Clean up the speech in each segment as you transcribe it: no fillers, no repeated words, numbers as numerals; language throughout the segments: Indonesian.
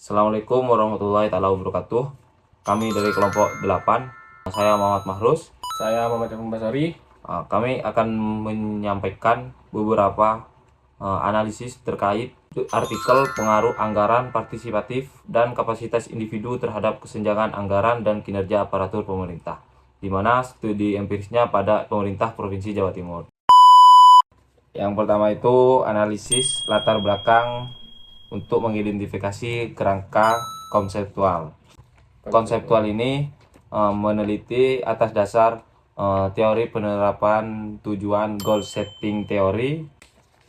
Assalamualaikum warahmatullahi wabarakatuh. Kami dari kelompok 8. Saya Muhammad Mahrus. Saya Muhammad Basari. Kami akan menyampaikan beberapa analisis terkait artikel pengaruh anggaran partisipatif dan kapasitas individu terhadap kesenjangan anggaran dan kinerja aparatur pemerintah, di mana studi empirisnya pada pemerintah Provinsi Jawa Timur. Yang pertama itu analisis latar belakang untuk mengidentifikasi kerangka konseptual. Konseptual ini meneliti atas dasar teori penerapan tujuan, goal setting teori,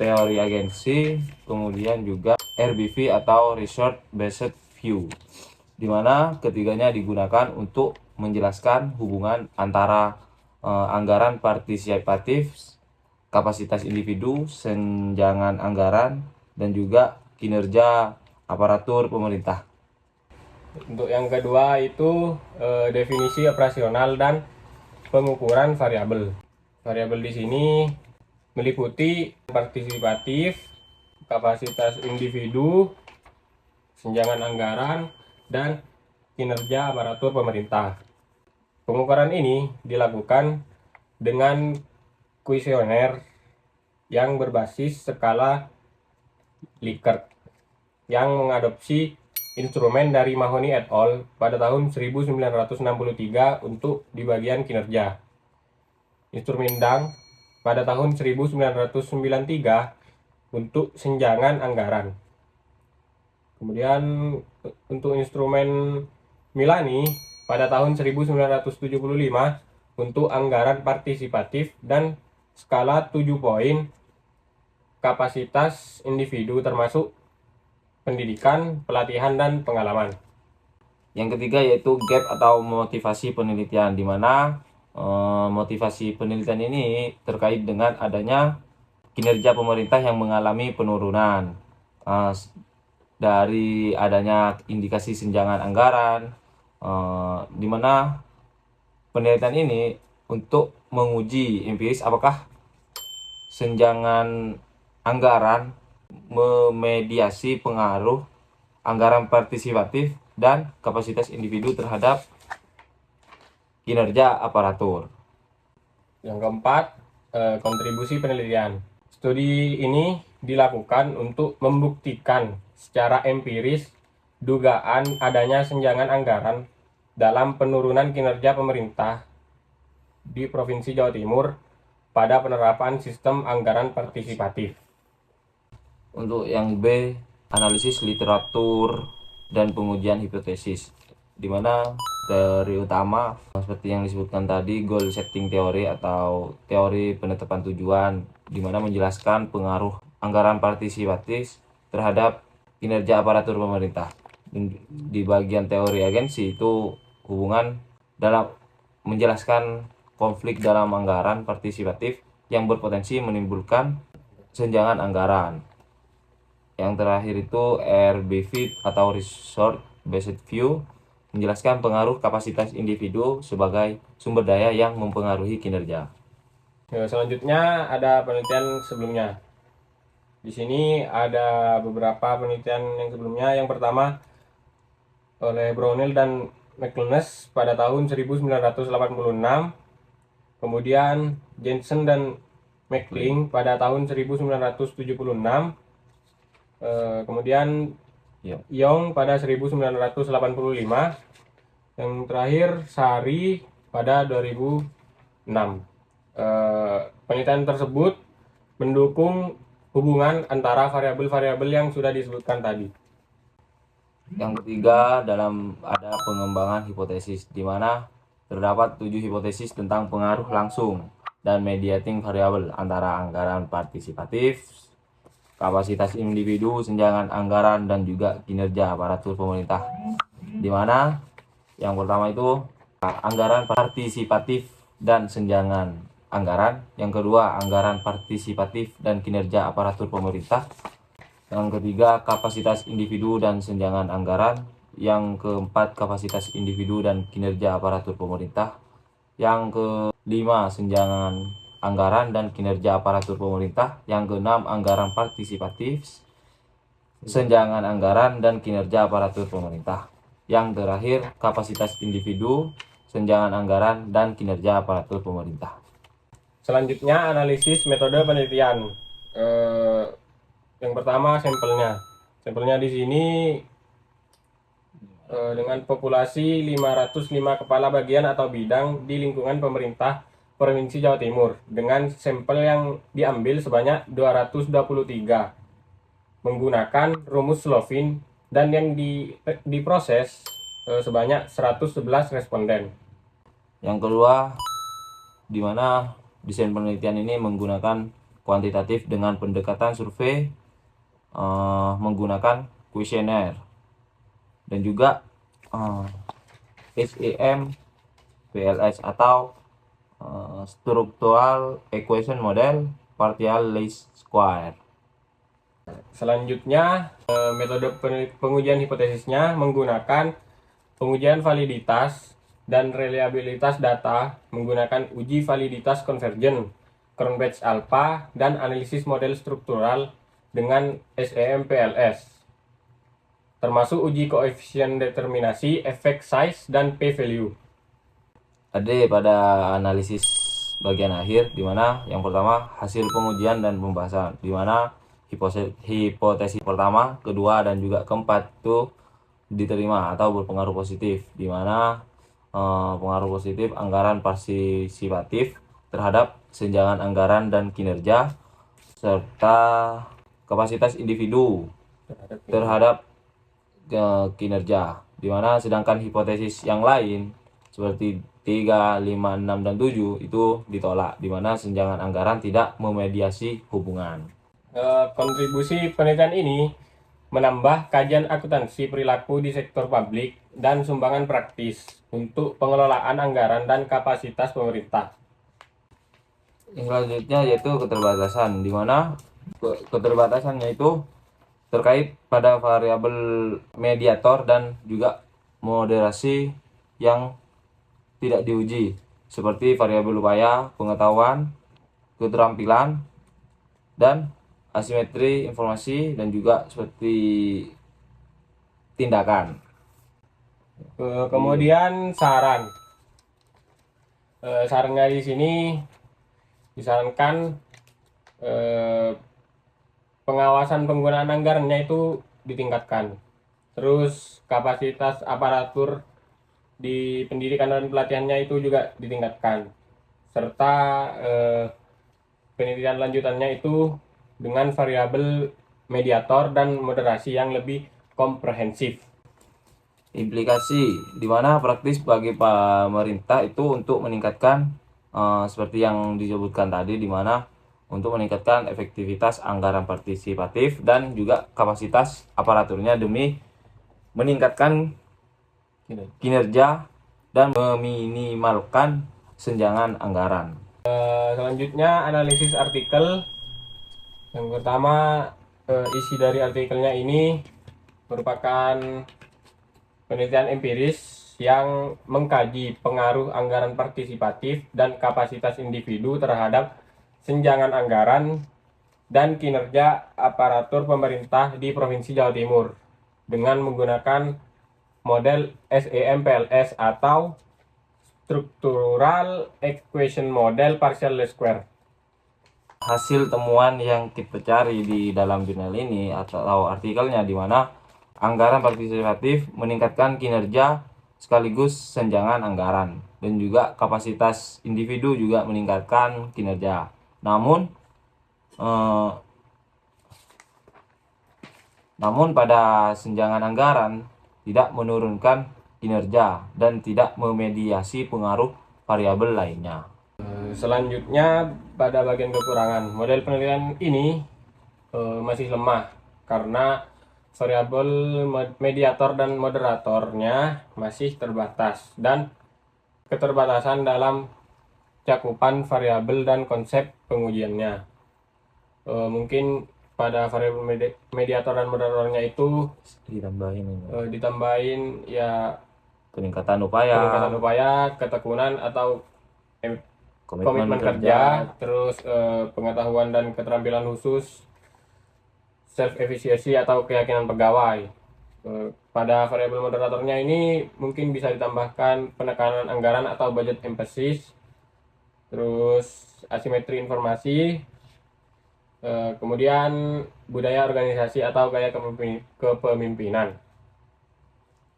teori agensi, kemudian juga RBV atau Result Based View, di mana ketiganya digunakan untuk menjelaskan hubungan antara anggaran partisipatif, kapasitas individu, senjangan anggaran, dan juga kinerja aparatur pemerintah. Untuk yang kedua itu definisi operasional dan pengukuran variabel. Variabel di sini meliputi partisipatif, kapasitas individu, senjangan anggaran, dan kinerja aparatur pemerintah. Pengukuran ini dilakukan dengan kuesioner yang berbasis skala Likert yang mengadopsi instrumen dari Mahoney et al. Pada tahun 1963 untuk di bagian kinerja. Instrumen Dang pada tahun 1993 untuk senjangan anggaran. Kemudian untuk instrumen Milani pada tahun 1975 untuk anggaran partisipatif dan skala 7 poin kapasitas individu termasuk pendidikan, pelatihan, dan pengalaman. Yang ketiga yaitu gap atau motivasi penelitian, di mana motivasi penelitian ini terkait dengan adanya kinerja pemerintah yang mengalami penurunan dari adanya indikasi senjangan anggaran, di mana penelitian ini untuk menguji empiris apakah senjangan anggaran memediasi pengaruh anggaran partisipatif dan kapasitas individu terhadap kinerja aparatur. Yang keempat, kontribusi penelitian. Studi ini dilakukan untuk membuktikan secara empiris dugaan adanya senjangan anggaran dalam penurunan kinerja pemerintah di Provinsi Jawa Timur pada penerapan sistem anggaran partisipatif. Untuk yang B, analisis literatur dan pengujian hipotesis, di mana teori utama seperti yang disebutkan tadi, goal setting teori atau teori penetapan tujuan, di mana menjelaskan pengaruh anggaran partisipatif terhadap kinerja aparatur pemerintah. Di bagian teori agensi itu hubungan dalam menjelaskan konflik dalam anggaran partisipatif yang berpotensi menimbulkan senjangan anggaran. Yang terakhir itu RBV atau Result Based View, menjelaskan pengaruh kapasitas individu sebagai sumber daya yang mempengaruhi kinerja. Selanjutnya ada penelitian sebelumnya. Di sini ada beberapa penelitian yang sebelumnya. Yang pertama oleh Brownell dan McInnes pada tahun 1986. Kemudian Jensen dan McLean pada tahun 1976. Kemudian Young pada 1985. Yang terakhir Sari pada 2006. Penelitian tersebut mendukung hubungan antara variabel-variabel yang sudah disebutkan tadi. Yang ketiga, dalam ada pengembangan hipotesis, di mana terdapat 7 hipotesis tentang pengaruh langsung dan mediating variabel antara anggaran partisipatif, kapasitas individu, senjangan anggaran, dan juga kinerja aparatur pemerintah. Di mana yang pertama itu anggaran partisipatif dan senjangan anggaran, yang kedua anggaran partisipatif dan kinerja aparatur pemerintah, yang ketiga kapasitas individu dan senjangan anggaran, yang keempat kapasitas individu dan kinerja aparatur pemerintah, yang kelima senjangan anggaran dan kinerja aparatur pemerintah, yang keenam anggaran partisipatif, senjangan anggaran dan kinerja aparatur pemerintah. Yang terakhir, kapasitas individu, senjangan anggaran dan kinerja aparatur pemerintah. Selanjutnya analisis metode penelitian. Yang pertama sampelnya. Sampelnya di sini dengan populasi 505 kepala bagian atau bidang di lingkungan pemerintah Provinsi Jawa Timur dengan sampel yang diambil sebanyak 223 menggunakan rumus Slovin dan yang diproses sebanyak 111 responden. Yang kedua, di mana desain penelitian ini menggunakan kuantitatif dengan pendekatan survei menggunakan kuesioner dan juga SEM PLS atau Structural Equation Model Partial Least Square. Selanjutnya, metode pengujian hipotesisnya menggunakan pengujian validitas dan reliabilitas data menggunakan uji validitas konvergen, Cronbach's alpha, dan analisis model struktural dengan SEM PLS, termasuk uji koefisien determinasi, effect size, dan p-value. Ada pada analisis bagian akhir, di mana yang pertama hasil pengujian dan pembahasan, di mana hipotesis pertama, kedua, dan juga keempat itu diterima atau berpengaruh positif, di mana pengaruh positif anggaran partisipatif terhadap senjangan anggaran dan kinerja serta kapasitas individu terhadap kinerja, di mana sedangkan hipotesis yang lain seperti 3, 5, 6, dan 7 itu ditolak, di mana senjangan anggaran tidak memediasi hubungan. Kontribusi penelitian ini menambah kajian akuntansi perilaku di sektor publik dan sumbangan praktis untuk pengelolaan anggaran dan kapasitas pemerintah. Yang selanjutnya yaitu keterbatasan, di mana keterbatasannya itu terkait pada variabel mediator dan juga moderasi yang tidak diuji, seperti variabel upaya, pengetahuan, keterampilan, dan asimetri informasi, dan juga seperti tindakan. Kemudian saran. Sarannya di sini disarankan pengawasan penggunaan anggarannya itu ditingkatkan. Terus kapasitas aparatur di pendidikan dan pelatihannya itu juga ditingkatkan. Serta penelitian lanjutannya itu dengan variabel mediator dan moderasi yang lebih komprehensif. Implikasi di mana praktis bagi pemerintah itu untuk meningkatkan seperti yang disebutkan tadi, di mana untuk meningkatkan efektivitas anggaran partisipatif dan juga kapasitas aparaturnya demi meningkatkan kinerja dan meminimalkan senjangan anggaran. Selanjutnya analisis artikel. Yang pertama, isi dari artikelnya ini merupakan penelitian empiris yang mengkaji pengaruh anggaran partisipatif dan kapasitas individu terhadap senjangan anggaran dan kinerja aparatur pemerintah di Provinsi Jawa Timur dengan menggunakan model SEM PLS atau Structural Equation Model Partial Least Square. Hasil temuan yang kita cari di dalam jurnal ini atau artikelnya, di mana anggaran partisipatif meningkatkan kinerja sekaligus senjangan anggaran, dan juga kapasitas individu juga meningkatkan kinerja. Namun pada senjangan anggaran tidak menurunkan kinerja dan tidak memediasi pengaruh variabel lainnya. Selanjutnya pada bagian kekurangan, model penelitian ini masih lemah karena variabel mediator dan moderatornya masih terbatas dan keterbatasan dalam cakupan variabel dan konsep pengujiannya. Mungkin pada variabel mediator dan moderatornya itu ditambahin ya peningkatan upaya, ketekunan atau komitmen kerja, terus pengetahuan dan keterampilan khusus, self efficiency atau keyakinan pegawai. Pada variabel moderatornya ini mungkin bisa ditambahkan penekanan anggaran atau budget emphasis, terus asimetri informasi, kemudian budaya organisasi atau gaya kepemimpinan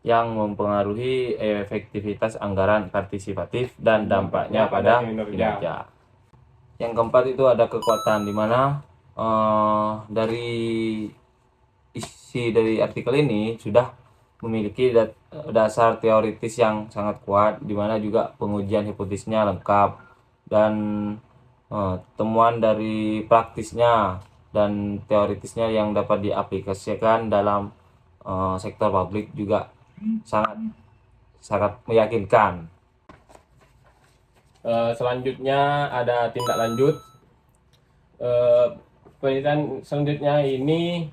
yang mempengaruhi efektivitas anggaran partisipatif dan dampaknya pada kinerja. Yang keempat itu ada kekuatan, di mana dari isi dari artikel ini sudah memiliki dasar teoritis yang sangat kuat, di mana juga pengujian hipotesisnya lengkap dan temuan dari praktisnya dan teoritisnya yang dapat diaplikasikan dalam sektor publik juga sangat meyakinkan. Selanjutnya ada tindak lanjut. Penelitian selanjutnya ini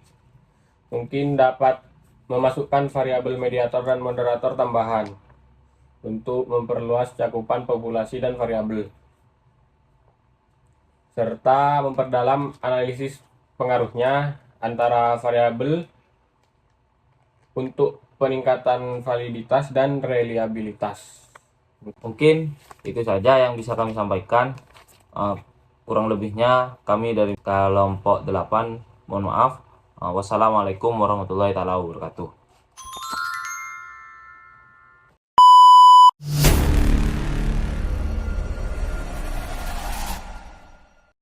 mungkin dapat memasukkan variabel mediator dan moderator tambahan untuk memperluas cakupan populasi dan variabel, serta memperdalam analisis pengaruhnya antara variabel untuk peningkatan validitas dan reliabilitas. Mungkin itu saja yang bisa kami sampaikan. Kurang lebihnya kami dari kelompok 8 mohon maaf. Wassalamualaikum warahmatullahi wabarakatuh.